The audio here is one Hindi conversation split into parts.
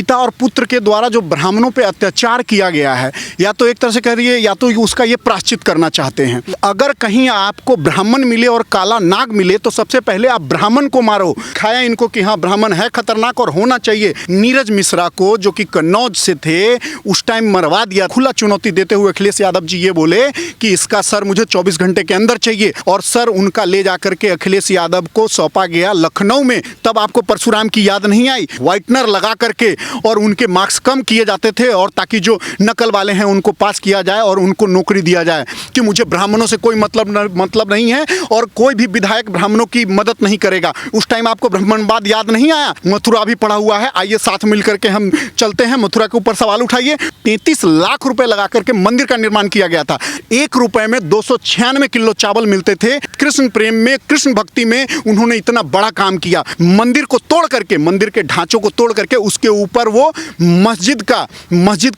पिता और पुत्र के द्वारा जो ब्राह्मणों पे अत्याचार किया गया है, या तो एक तरह से कह रही है या तो उसका ये प्रायश्चित करना चाहते हैं। अगर कहीं आपको ब्राह्मण मिले और काला नाग मिले तो सबसे पहले आप ब्राह्मण को मारो। खाया इनको कि हाँ ब्राह्मण है खतरनाक और होना चाहिए। नीरज मिश्रा को जो कि कन्नौज से थे उस टाइम मरवा दिया। खुला चुनौती देते हुए अखिलेश यादव जी ये बोले कि इसका सर मुझे 24 घंटे के अंदर चाहिए, और सर उनका ले जाकर के अखिलेश यादव को सौंपा गया लखनऊ में। तब आपको परशुराम की याद नहीं आई? व्हाइटनर लगा करके और उनके मार्क्स कम किए जाते थे, और ताकि जो नकल वाले हैं उनको पास किया जाए और उनको नौकरी दिया जाए कि मुझे ब्राह्मणों से कोई मतलब नहीं है और कोई भी विधायक ब्राह्मणों की मदद नहीं करेगा। उस टाइम आपको ब्राह्मणवाद याद नहीं आया? मथुरा भी पड़ा हुआ है, आइए साथ मिलकर के हम चलते हैं। मथुरा के ऊपर सवाल उठाइए। 33 लाख रुपए लगा करके मंदिर का निर्माण किया गया था। 1 रुपए में 296 किलो चावल मिलते थे। कृष्ण प्रेम में, कृष्ण भक्ति में उन्होंने इतना बड़ा काम किया। मंदिर को तोड़ करके, मंदिर के ढांचों को तोड़ करके उसके ऊपर वो मस्जिद का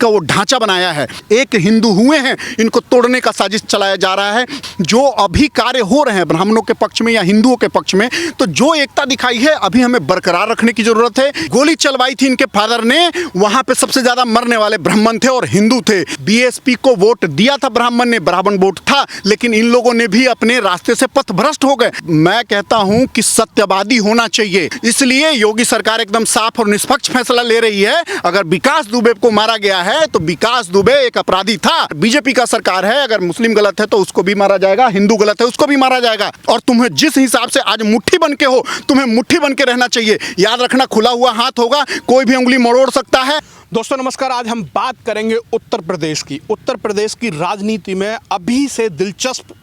वो ढांचा बनाया है। एक हिंदू हुए हैं, इनको तोड़ने का साजिश चलाया जा रहा है। जो अभी कार्य हो रहे हैं ब्राह्मणों के पक्ष में या हिंदुओं के पक्ष में, तो जो एकता दिखाई है अभी हमें बरकरार रखने की जरूरत है। गोली चलवाई थी इनके फादर ने, वहां पे सबसे ज्यादा मरने वाले ब्राह्मण थे और हिंदू थे। बीएसपी को वोट दिया था ब्राह्मण ने, ब्राह्मण वोट था, लेकिन इन लोगों ने भी अपने रास्ते से पथभ्रष्ट हो गए। मैं कहता हूं कि सत्यवादी होना चाहिए, इसलिए योगी सरकार एकदम साफ और निष्पक्ष फैसला ले रही है। अगर विकास दुबे को मारा गया है तो विकास दुबे एक अपराधी था। बीजेपी का सरकार है, अगर मुस्लिम गलत है तो उसको भी मारा जाएगा, हिंदू गलत है उसको भी मारा जाएगा। और तुम्हें जिस हिसाब से आज मुट्ठी बन के हो, तुम्हें मुट्ठी बन के रहना चाहिए। याद रखना, खुला हुआ हाथ होगा, कोई भी उंगली मरोड़ सकता है। दोस्तों नमस्कार, आज हम बात करेंगे उत्तर प्रदेश की। उत्तर प्रदेश की राजनीति में अभी से दिलचस्प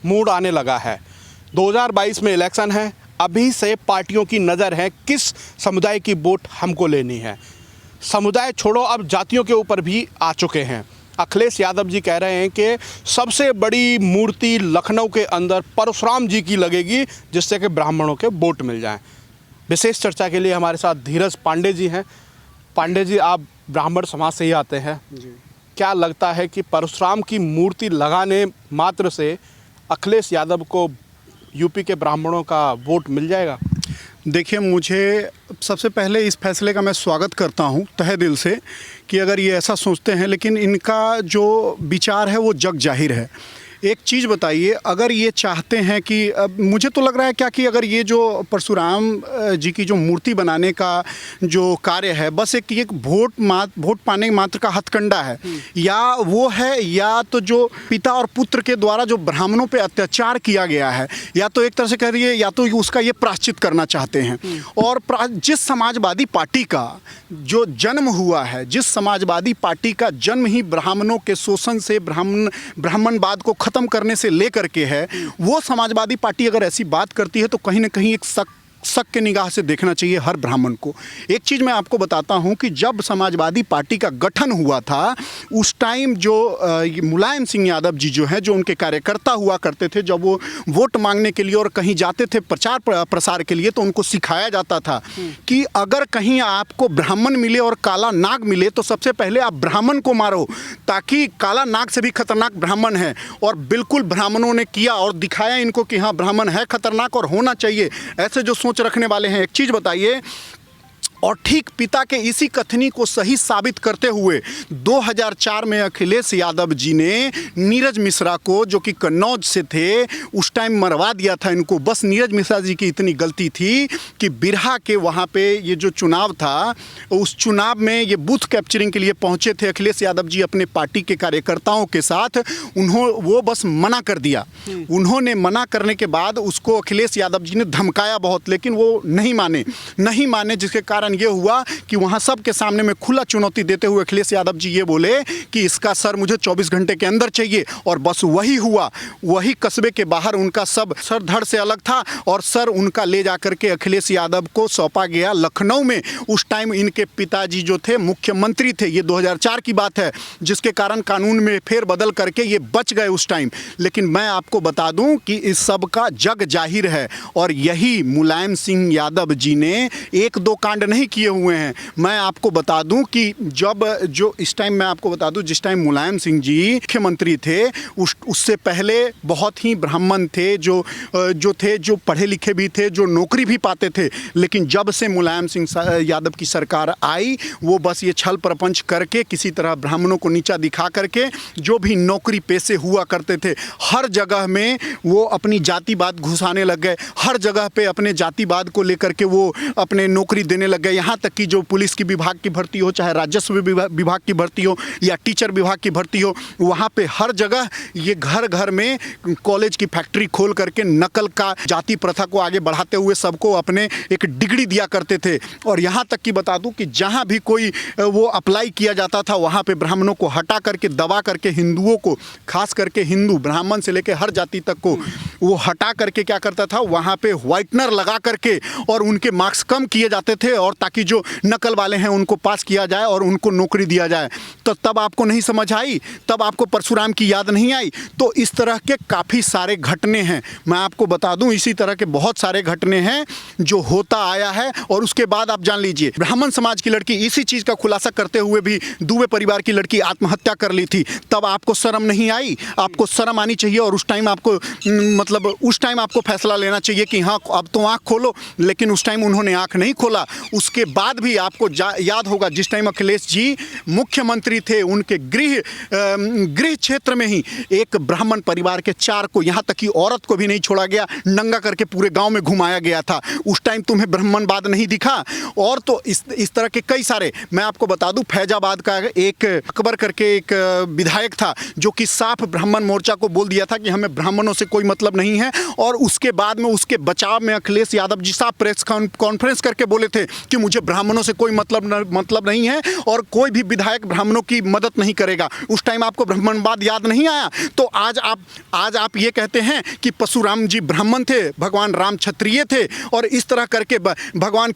मूड आने लगा है। 2022 में इलेक्शन है, अभी से पार्टियों की नज़र है किस समुदाय की वोट हमको लेनी है। समुदाय छोड़ो, अब जातियों के ऊपर भी आ चुके हैं। अखिलेश यादव जी कह रहे हैं कि सबसे बड़ी मूर्ति लखनऊ के अंदर परशुराम जी की लगेगी, जिससे कि ब्राह्मणों के वोट मिल जाएं। विशेष चर्चा के लिए हमारे साथ धीरज पांडे जी हैं। पांडे जी, आप ब्राह्मण समाज से ही आते हैं जी। क्या लगता है कि परशुराम की मूर्ति लगाने मात्र से अखिलेश यादव को यूपी के ब्राह्मणों का वोट मिल जाएगा? देखिए, मुझे सबसे पहले इस फैसले का मैं स्वागत करता हूं तहे दिल से कि अगर ये ऐसा सोचते हैं, लेकिन इनका जो विचार है वो जग जाहिर है। एक चीज़ बताइए, अगर ये चाहते हैं कि मुझे तो लग रहा है क्या कि अगर ये जो परशुराम जी की जो मूर्ति बनाने का जो कार्य है, बस एक वोट पाने मात्र का हथकंडा है, या वो है, या तो जो पिता और पुत्र के द्वारा जो ब्राह्मणों पे अत्याचार किया गया है, या तो एक तरह से कह रही है या तो उसका ये प्रायश्चित करना चाहते हैं। और जिस समाजवादी पार्टी का जो जन्म हुआ है, जिस समाजवादी पार्टी का जन्म ही ब्राह्मणों के शोषण से, ब्राह्मणवाद को खत्म करने से लेकर के है, वो समाजवादी पार्टी अगर ऐसी बात करती है तो कहीं ना कहीं एक शक के निगाह से देखना चाहिए हर ब्राह्मण को। एक चीज़ मैं आपको बताता हूं कि जब समाजवादी पार्टी का गठन हुआ था, उस टाइम जो मुलायम सिंह यादव जी जो हैं, जो उनके कार्यकर्ता हुआ करते थे, जब वो वोट मांगने के लिए और कहीं जाते थे प्रचार प्रसार के लिए, तो उनको सिखाया जाता था कि अगर कहीं आपको ब्राह्मण मिले और काला नाग मिले तो सबसे पहले आप ब्राह्मण को मारो, ताकि काला नाग से भी खतरनाक ब्राह्मण है। और बिल्कुल ब्राह्मणों ने किया और दिखाया इनको कि हाँ ब्राह्मण है खतरनाक और होना चाहिए। ऐसे जो सोच रखने वाले हैं, एक चीज बताइए, और ठीक पिता के इसी कथनी को सही साबित करते हुए 2004 में अखिलेश यादव जी ने नीरज मिश्रा को, जो कि कन्नौज से थे, उस टाइम मरवा दिया था इनको। बस नीरज मिश्रा जी की इतनी गलती थी कि बिरहा के वहाँ पे ये जो चुनाव था, उस चुनाव में ये बूथ कैप्चरिंग के लिए पहुँचे थे अखिलेश यादव जी अपने पार्टी के कार्यकर्ताओं के साथ। वो बस मना कर दिया। उन्होंने मना करने के बाद उसको अखिलेश यादव जी ने धमकाया बहुत, लेकिन वो नहीं माने, जिसके कारण ये हुआ कि वहां सब के सामने में खुला चुनौती देते हुए अखिलेश यादव जी ये बोले कि इसका सर मुझे 24 घंटे के अंदर चाहिए, और बस वही हुआ। वही कस्बे के बाहर उनका सब सर धड़ से अलग था, और सर उनका ले जाकर के अखिलेश यादव को सौंपा गया लखनऊ में। उस टाइम इनके पिताजी जो थे मुख्यमंत्री थे, ये 2004 की बात है, जिसके कारण कानून में फेर बदल करके ये बच गए उस टाइम। लेकिन मैं आपको बता दूं कि इस सब का जग जाहिर है, और यही मुलायम सिंह यादव जी ने 1-2 कांड नहीं नहीं किए हुए हैं। मैं आपको बता दूं कि मैं आपको बता दूं जिस टाइम मुलायम सिंह जी मुख्यमंत्री थे उससे पहले बहुत ही ब्राह्मण थे जो पढ़े लिखे भी थे, जो नौकरी भी पाते थे। लेकिन जब से मुलायम सिंह यादव की सरकार आई वो बस ये छल प्रपंच करके किसी तरह ब्राह्मणों को नीचा दिखा करके जो भी नौकरी पेशे हुआ करते थे हर जगह में वो अपनी जातिवाद घुसाने लग गए। हर जगह पे अपने जातिवाद को लेकर के वो अपने नौकरी देने लग गए। यहाँ तक कि जो पुलिस की विभाग की भर्ती हो, चाहे राजस्व विभाग की भर्ती हो या टीचर विभाग की भर्ती हो, वहाँ पे हर जगह ये घर घर में कॉलेज की फैक्ट्री खोल करके नकल का जाति प्रथा को आगे बढ़ाते हुए सबको अपने एक डिग्री दिया करते थे। और यहाँ तक कि बता दूं कि जहाँ भी कोई वो अप्लाई किया जाता था वहाँ पे ब्राह्मणों को हटा करके दबा करके हिंदुओं को, खास करके हिंदू ब्राह्मण से लेकर हर जाति तक को वो हटा करके क्या करता था, वहाँ पे व्हाइटनर लगा करके और उनके मार्क्स कम किए जाते थे और ताकि जो नकल वाले हैं उनको पास किया जाए और उनको नौकरी दिया जाए। तो तब आपको नहीं समझ आई, तब आपको परशुराम की याद नहीं आई। तो इस तरह के काफ़ी सारे घटने हैं, मैं आपको बता दूं इसी तरह के बहुत सारे घटने हैं जो होता आया है। और उसके बाद आप जान लीजिए ब्राह्मण समाज की लड़की इसी चीज़ का खुलासा करते हुए भी दुबे परिवार की लड़की आत्महत्या कर ली थी। तब आपको शर्म नहीं आई? आपको शर्म आनी चाहिए और उस टाइम आपको फैसला लेना चाहिए कि हाँ अब तो आँख खोलो। लेकिन उस टाइम उन्होंने आँख नहीं खोला। उसके बाद भी आपको याद होगा जिस टाइम अखिलेश जी मुख्यमंत्री थे उनके गृह क्षेत्र में ही एक ब्राह्मण परिवार के 4 को, यहाँ तक कि औरत को भी नहीं छोड़ा गया, नंगा करके पूरे गांव में घुमाया गया था। उस टाइम तुम्हें ब्राह्मणवाद नहीं दिखा? और तो इस तरह के कई सारे, मैं आपको बता दूं फैजाबाद का एक अकबर करके एक विधायक था जो कि साफ ब्राह्मण मोर्चा को बोल दिया था कि हमें ब्राह्मणों से कोई मतलब नहीं है। और उसके बाद में उसके बचाव में अखिलेश यादव जी साहब प्रेस कॉन्फ्रेंस करके बोले थे कि मुझे ब्राह्मणों से कोई मतलब नहीं है और कोई भी विधायक ब्राह्मणों की मदद नहीं करेगा। उस टाइम आपको ब्राह्मणवाद याद नहीं आया? तो आज आप ये कहते हैं कि परशुराम जी ब्राह्मण थे, भगवान राम क्षत्रिय थे और इस तरह करके भगवान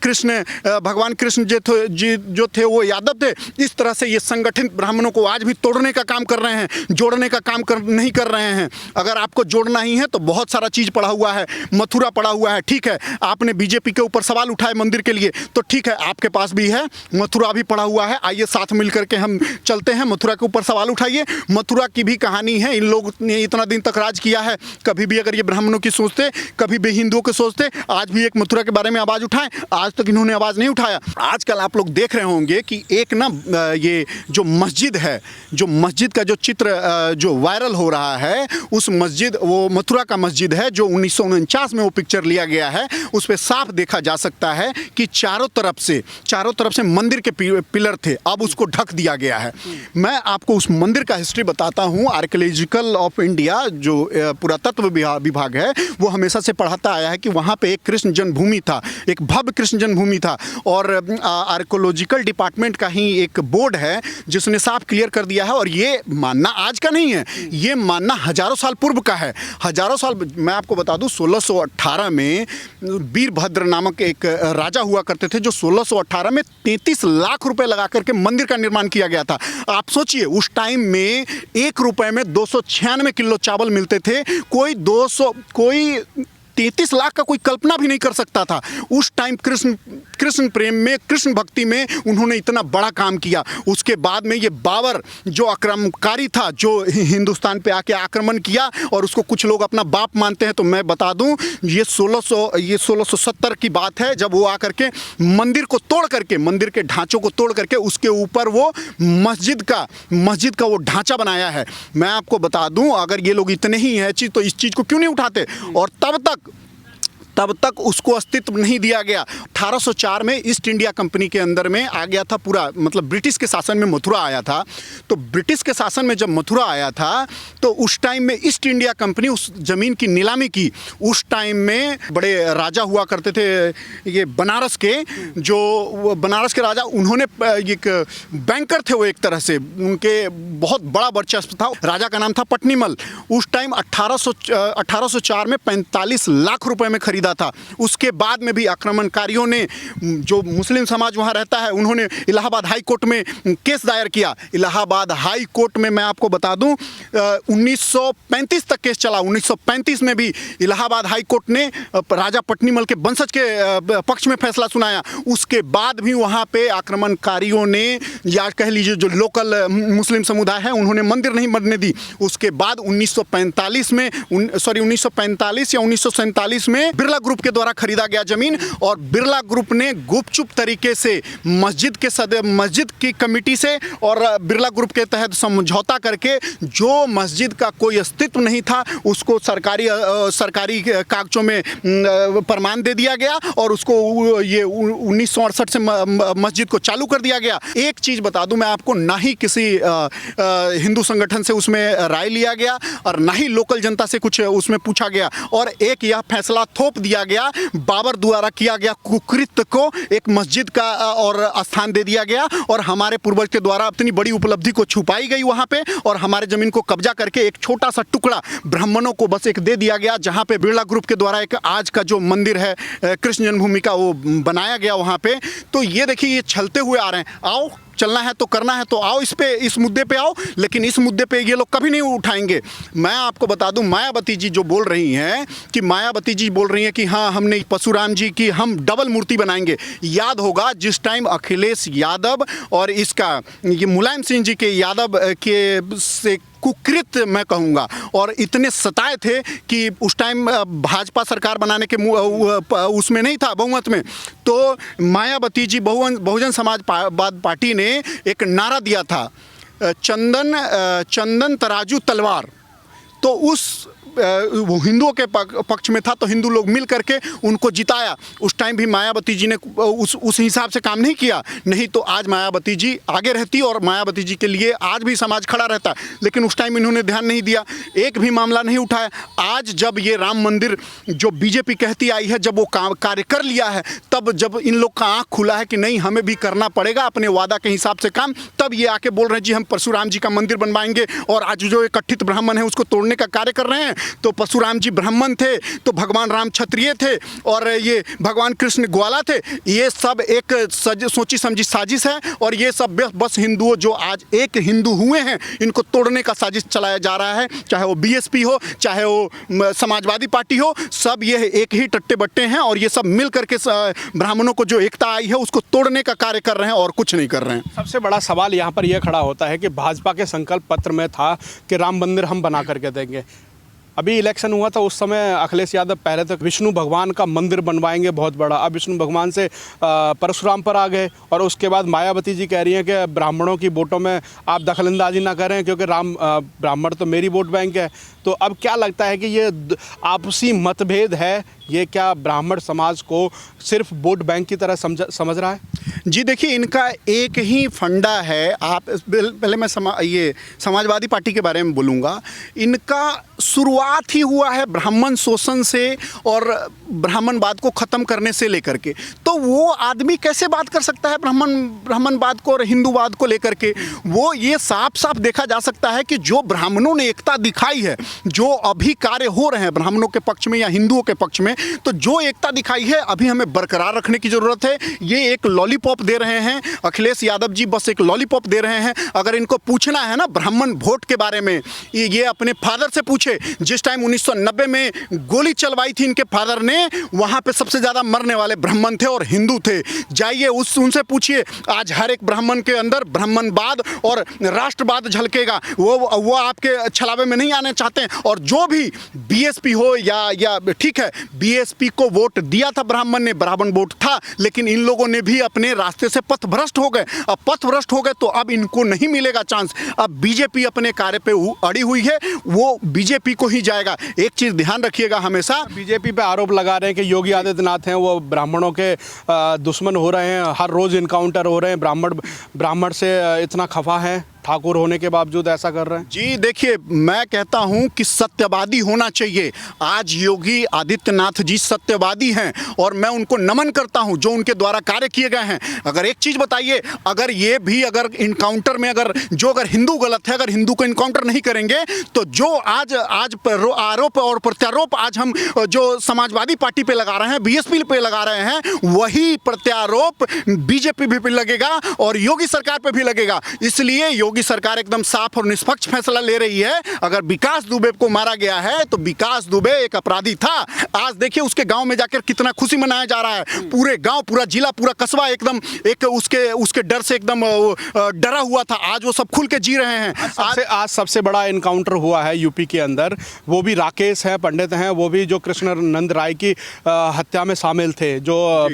कृष्ण जो थे वो यादव थे। इस तरह से ये संगठित ब्राह्मणों को आज भी तोड़ने का काम कर रहे हैं, जोड़ने का काम नहीं कर रहे हैं। अगर आपको जोड़ना ही है तो बहुत सारा चीज़ पड़ा हुआ है, मथुरा पड़ा हुआ है। ठीक है, आपने बीजेपी के ऊपर सवाल उठाए मंदिर के लिए, तो ठीक है आपके पास भी है, मथुरा भी पड़ा हुआ है। आइए साथ मिलकर के हम चलते हैं, मथुरा के ऊपर सवाल उठाइए। मथुरा की भी कहानी है, इन लोग ने इतना दिन तक राज किया है, कभी भी अगर ये ब्राह्मणों की सोचते, कभी भी हिंदुओं के सोचते, आज भी एक मथुरा के बारे में आवाज़ उठाएं, आज तक इन्होंने आवाज़ नहीं उठाया। आजकल आप लोग देख रहे होंगे कि एक ना ये जो मस्जिद है, जो मस्जिद का जो चित्र जो वायरल हो रहा है, उस मस्जिद, वो मथुरा का मस्जिद है जो 1949 में वो पिक्चर लिया गया है। उस पर साफ देखा जा सकता है कि चारों तरफ से मंदिर के पिलर थे, अब उसको ढक दिया गया है। मैं आपको उस मंदिर का हिस्ट्री बताता हूँ। आर्कियोलॉजिकल ऑफ इंडिया जो पुरातत्व विभाग है वो हमेशा से पढ़ाता आया है कि वहाँ पे एक कृष्ण जन्मभूमि था, एक भव्य कृष्ण जन्मभूमि था। और आर्कियोलॉजिकल डिपार्टमेंट का ही एक बोर्ड है जिसने साफ क्लियर कर दिया है। और ये मानना आज का नहीं है, ये मानना हजारों साल पूर्व का है। हजारों साल, मैं आपको बता दूं 1618 में वीरभद्र नामक एक राजा हुआ करते थे जो 1618 में 33 लाख रुपए लगा करके मंदिर का निर्माण किया गया था। आप सोचिए उस टाइम में 1 रुपए में 296 किलो चावल मिलते थे। कोई 33 लाख का कोई कल्पना भी नहीं कर सकता था। उस टाइम कृष्ण प्रेम में, कृष्ण भक्ति में उन्होंने इतना बड़ा काम किया। उसके बाद में ये बाबर जो आक्रमणकारी था, जो हिंदुस्तान पे आके आक्रमण किया और उसको कुछ लोग अपना बाप मानते हैं, तो मैं बता दूं ये 1670 की बात है जब वो आकर के मंदिर को तोड़ करके, मंदिर के ढांचों को तोड़ करके उसके ऊपर वो मस्जिद का वो ढांचा बनाया है। मैं आपको बता दूं अगर ये लोग इतने ही हैं चीज़, तो इस चीज़ को क्यों नहीं उठाते? और तब तक उसको अस्तित्व नहीं दिया गया। 1804 में ईस्ट इंडिया कंपनी के अंदर में आ गया था पूरा, मतलब ब्रिटिश के शासन में मथुरा आया था। तो ब्रिटिश के शासन में जब मथुरा आया था तो उस टाइम में ईस्ट इंडिया कंपनी उस ज़मीन की नीलामी की। उस टाइम में बड़े राजा हुआ करते थे ये बनारस के राजा, उन्होंने एक बैंकर थे वो, एक तरह से उनके बहुत बड़ा वर्चस्व था। राजा का नाम था पट्नीमल। उस टाइम 1804 में 45 लाख रुपए में खरीदा खरीदा था। उसके बाद में भी आक्रमणकारियों ने, जो मुस्लिम समाज वहाँ रहता है, उन्होंने इलाहाबाद हाई कोर्ट में केस दायर किया। इलाहाबाद हाई कोर्ट में मैं आपको बता दूं 1935 तक केस चला। 1935 में भी इलाहाबाद हाई कोर्ट ने राजा पट्नीमल के वंशज के पक्ष में फैसला सुनाया। उसके बाद भी वहाँ पे आक्रमणकारियों ने, या कह लीजिए जो लोकल मुस्लिम समुदाय है, उन्होंने मंदिर नहीं बनने दी। उसके बाद 1945 में 1945 या 1947 में बिरला ग्रुप के द्वारा खरीदा गया जमीन, और बिरला ग्रुप ने गुपचुप तरीके से मस्जिद की कमेटी से और बिरला ग्रुप के तहत समझौता करके जो मस्जिद का कोई अस्तित्व नहीं था उसको सरकारी कागजों में प्रमाण दे दिया गया, और उसको ये 1968 से मस्जिद को चालू कर दिया गया। एक चीज़ बता दूं मैं आपको, ना ही किसी हिंदू संगठन से उसमें राय लिया गया और ना ही लोकल जनता से कुछ उसमें पूछा गया, और एक यह फैसला थोप दिया गया, बाबर द्वारा किया गया कुकृत्य को एक मस्जिद का और स्थान दे दिया गया, और हमारे पूर्वज के द्वारा इतनी बड़ी उपलब्धि को छुपाई गई वहाँ पे, और हमारे ज़मीन को कब्जा करके एक छोटा सा टुकड़ा ब्राह्मणों को बस एक दे दिया गया, जहाँ पे बिरला ग्रुप के द्वारा एक आज का जो मंदिर है कृष्ण जन्मभूमि का, वो बनाया गया वहाँ पे। तो ये देखिए, ये चलते हुए आ रहे हैं। आओ, चलना है तो करना है तो आओ, इस मुद्दे पे आओ, लेकिन इस मुद्दे पे ये लोग कभी नहीं उठाएंगे। मैं आपको बता दूं, मायावती जी जो बोल रही हैं कि हाँ हमने परशुराम जी की हम डबल मूर्ति बनाएंगे। याद होगा जिस टाइम अखिलेश यादव और इसका ये मुलायम सिंह जी के यादव के से कुकृत्य मैं कहूँगा, और इतने सताए थे कि उस टाइम भाजपा सरकार बनाने के उसमें नहीं था, बहुमत में, तो मायावती जी बहुजन समाजवाद पार्टी ने एक नारा दिया था, चंदन तराजू तलवार। तो उस वो हिंदुओं के पक्ष में था, तो हिंदू लोग मिल करके उनको जिताया। उस टाइम भी मायावती जी ने उस हिसाब से काम नहीं किया, नहीं तो आज मायावती जी आगे रहती और मायावती जी के लिए आज भी समाज खड़ा रहता, लेकिन उस टाइम इन्होंने ध्यान नहीं दिया, एक भी मामला नहीं उठाया। आज जब ये राम मंदिर जो बीजेपी कहती आई है, जब वो कार्य कर लिया है, तब जब इन लोग का आँख खुला है कि नहीं हमें भी करना पड़ेगा अपने वादा के हिसाब से काम, तब ये आके बोल रहे हैं जी हम परशुराम जी का मंदिर बनवाएंगे, और आज जो एक कथित ब्राह्मण है उसको तोड़ने का कार्य कर रहे हैं। तो परशुराम जी ब्राह्मण थे, तो भगवान राम क्षत्रिय थे, और ये भगवान कृष्ण ग्वाला थे। ये सब एक सोची समझी साजिश है, और ये सब बस हिंदुओं जो आज एक हिंदू हुए हैं, इनको तोड़ने का साजिश चलाया जा रहा है। चाहे वो बीएसपी हो, चाहे वो समाजवादी पार्टी हो, सब ये एक ही टट्टे बट्टे हैं, और ये सब मिल करके ब्राह्मणों को जो एकता आई है उसको तोड़ने का कार्य कर रहे हैं और कुछ नहीं कर रहे हैं। सबसे बड़ा सवाल यहाँ पर यह खड़ा होता है कि भाजपा के संकल्प पत्र में था कि राम मंदिर हम बना करके देंगे। अभी इलेक्शन हुआ था, उस समय अखिलेश यादव पहले तक विष्णु भगवान का मंदिर बनवाएंगे बहुत बड़ा, अब विष्णु भगवान से परशुराम पर आ गए, और उसके बाद मायावती जी कह रही हैं कि ब्राह्मणों की वोटों में आप दखलंदाजी ना करें क्योंकि ब्राह्मण तो मेरी वोट बैंक है। तो अब क्या लगता है कि ये आपसी मतभेद है, ये क्या ब्राह्मण समाज को सिर्फ वोट बैंक की तरह समझ रहा है? जी देखिए, इनका एक ही फंडा है। आप पहले मैं ये समाजवादी पार्टी के बारे में बोलूँगा। इनका शुरुआत ही हुआ है ब्राह्मण शोषण से और ब्राह्मणवाद को ख़त्म करने से लेकर के। तो वो आदमी कैसे बात कर सकता है ब्राह्मणवाद को और हिंदूवाद को लेकर के? वो ये साफ साफ देखा जा सकता है कि जो ब्राह्मणों ने एकता दिखाई है, जो अभी कार्य हो रहे हैं ब्राह्मणों के पक्ष में या हिंदुओं के पक्ष में, तो जो एकता दिखाई है अभी हमें बरकरार रखने की ज़रूरत है। ये एक लॉलीपॉप दे रहे हैं अखिलेश यादव जी, बस एक लॉलीपॉप दे रहे हैं। अगर इनको पूछना है ना ब्राह्मण वोट के बारे में, ये अपने फादर से पूछे। जिस टाइम 1990 में गोली चलवाई थी इनके फादर ने, वहाँ पे सबसे ज़्यादा मरने वाले ब्राह्मण थे और हिंदू थे। जाइए उनसे पूछिए, आज हर एक ब्राह्मण के अंदर ब्राह्मणवाद और राष्ट्रवाद झलकेगा। वो आपके छलावे में नहीं आने चाहते हैं। और जो भी बीएसपी हो या ठीक है, बीएसपी को वोट दिया था ब्राह्मण ने, ब्राह्मण वोट था, लेकिन इन लोगों ने भी अपने रास्ते से पथभ्रष्ट हो गए। अब पथभ्रष्ट हो गए तो अब इनको नहीं मिलेगा चांस। अब बीजेपी अपने कार्य पे अड़ी हुई है, वो बीजेपी को ही जाएगा। एक चीज़ ध्यान रखिएगा हमेशा, बीजेपी पे आरोप लगा रहे हैं कि योगी आदित्यनाथ हैं वो ब्राह्मणों के दुश्मन हो रहे हैं, हर रोज़ इनकाउंटर हो रहे हैं, ब्राह्मण से इतना खफा है। ठाकुर होने के बावजूद ऐसा कर रहे हैं? जी देखिए, मैं कहता हूं कि सत्यवादी होना चाहिए। आज योगी आदित्यनाथ जी सत्यवादी हैं और मैं उनको नमन करता हूं जो उनके द्वारा कार्य किए गए हैं। अगर एक चीज़ बताइए, अगर ये भी अगर इनकाउंटर में अगर हिंदू गलत है, अगर हिंदू को इनकाउंटर नहीं करेंगे तो जो आज आरोप और प्रत्यारोप आज हम जो समाजवादी पार्टी पे लगा रहे हैं, बीएसपी पे लगा रहे हैं, वही प्रत्यारोप बीजेपी पे लगेगा और योगी सरकार पे भी लगेगा। इसलिए योगी सरकार एकदम साफ और निष्पक्ष फैसला ले रही है। अगर विकास दुबे को मारा गया है तो विकास दुबे एक अपराधी था। आज देखिए उसके गांव में जाकर कितना खुशी मनाया जा रहा है। पूरे गांव, पूरा जिला, पूरा कस्बा एकदम एक उसके डर से एकदम डरा हुआ था। आज वो सब खुल के जी रहे हैं। आज सबसे बड़ा इनकाउंटर हुआ है यूपी के अंदर, वो भी राकेश है, पंडित हैं, वो भी जो कृष्णानंद राय की हत्या में शामिल थे, जो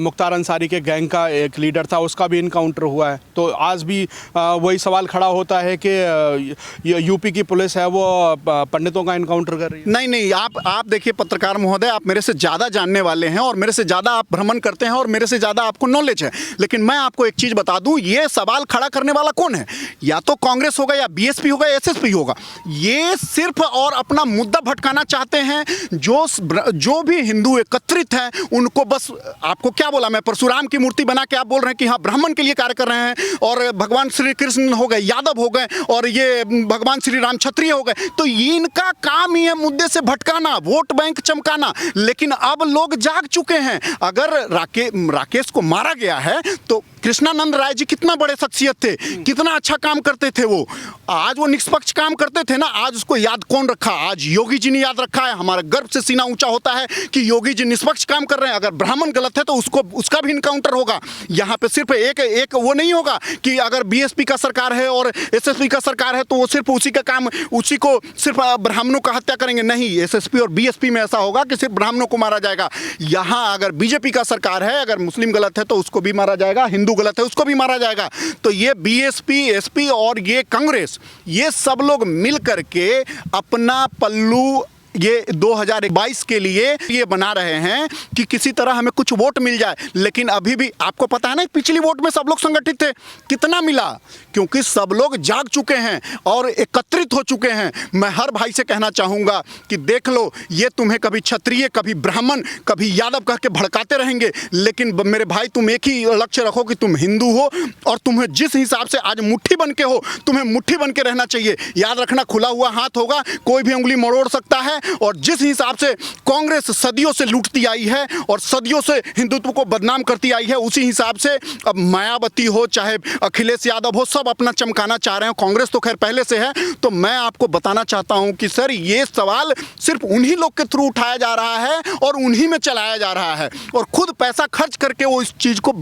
मुख्तार अंसारी के गैंग का एक लीडर था, उसका भी इनकाउंटर हुआ है। तो आज भी वही सवाल खड़ा होता है कि यूपी की पुलिस है वो पंडितों का इनकाउंटर कर रही है। नहीं, आप देखिए पत्रकार महोदय, आप मेरे से ज़्यादा जानने वाले हैं और मेरे से ज़्यादा आप भ्रमण करते हैं और मेरे से ज़्यादा आपको नॉलेज है। लेकिन मैं आपको एक चीज़ बता दूं, ये सवाल खड़ा करने वाला कौन है? या तो कांग्रेस होगा, या बीएसपी होगा, या एसएसपी होगा। ये सिर्फ और अपना मुद्दा भटकाना चाहते हैं। जो भी हिंदू एकत्रित हैं उनको बस, आपको क्या बोला मैं, परशुराम की मूर्ति बना के आप बोल रहे हैं कि हाँ ब्राह्मण के लिए कार्य कर रहे हैं और भगवान श्री कृष्ण हो गए, यादव हो गए और ये भगवान श्री राम क्षत्रिय हो गए। तो इनका काम ही है मुद्दे से भटकाना, वोट बैंक चमकाना। लेकिन अब लोग जाग चुके हैं। अगर राकेश को मारा गया है तो कृष्णानंद राय जी कितना बड़े शख्सियत थे, कितना अच्छा काम करते थे वो। आज वो निष्पक्ष काम करते थे ना, आज उसको याद कौन रखा? आज योगी जी ने याद रखा है। हमारा गर्व से सीना ऊंचा होता है कि योगी जी निष्पक्ष काम कर रहे हैं। अगर ब्राह्मण गलत है तो उसका भी इनकाउंटर होगा। यहाँ पे सिर्फ एक वो नहीं होगा कि अगर बीएसपी का सरकार है और एसएसपी का सरकार है तो वो सिर्फ उसी का काम, उसी को सिर्फ ब्राह्मणों का हत्या करेंगे। नहीं, एसएसपी और बीएसपी में ऐसा होगा कि सिर्फ ब्राह्मणों को मारा जाएगा। यहाँ अगर बीजेपी का सरकार है, अगर मुस्लिम गलत है तो उसको भी मारा जाएगा, हिंदू गलत है उसको भी मारा जाएगा। तो ये बीएसपी, एसपी और ये कांग्रेस, ये सब लोग मिल करके अपना पल्लू ये 2022 के लिए ये बना रहे हैं कि किसी तरह हमें कुछ वोट मिल जाए। लेकिन अभी भी आपको पता है ना, पिछली वोट में सब लोग संगठित थे, कितना मिला? क्योंकि सब लोग जाग चुके हैं और एकत्रित हो चुके हैं। मैं हर भाई से कहना चाहूँगा कि देख लो, ये तुम्हें कभी क्षत्रिय, कभी ब्राह्मण, कभी यादव कह के भड़काते रहेंगे, लेकिन मेरे भाई तुम एक ही लक्ष्य रखो कि तुम हिंदू हो और तुम्हें जिस हिसाब से आज मुट्ठी बन के हो, तुम्हें मुट्ठी बन के रहना चाहिए। याद रखना, खुला हुआ हाथ होगा, कोई भी उंगली मरोड़ सकता है। और जिस हिसाब से कांग्रेस सदियों से लूटती आई है और सदियों से हिंदुत्व को बदनाम करती आई है, उसी हिसाब से अब मायावती हो, चाहे अखिलेश यादव हो, सब अपना चमकाना चाह रहे हैं। कांग्रेस तो खैर पहले से है। तो मैं आपको बताना चाहता हूं कि सर, ये सवाल सिर्फ उन्हीं लोग के थ्रू उठाया जा रहा है और उन्हीं में चलाया जा रहा है और खुद पैसा खर्च करके वो इस चीज़ को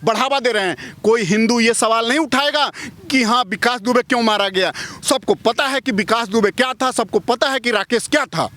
बढ़ावा दे रहे हैं। कोई हिंदू ये सवाल नहीं उठाएगा कि हाँ विकास दुबे क्यों मारा गया। सबको पता है कि विकास दुबे क्या था, सबको पता है कि राकेश क्या था।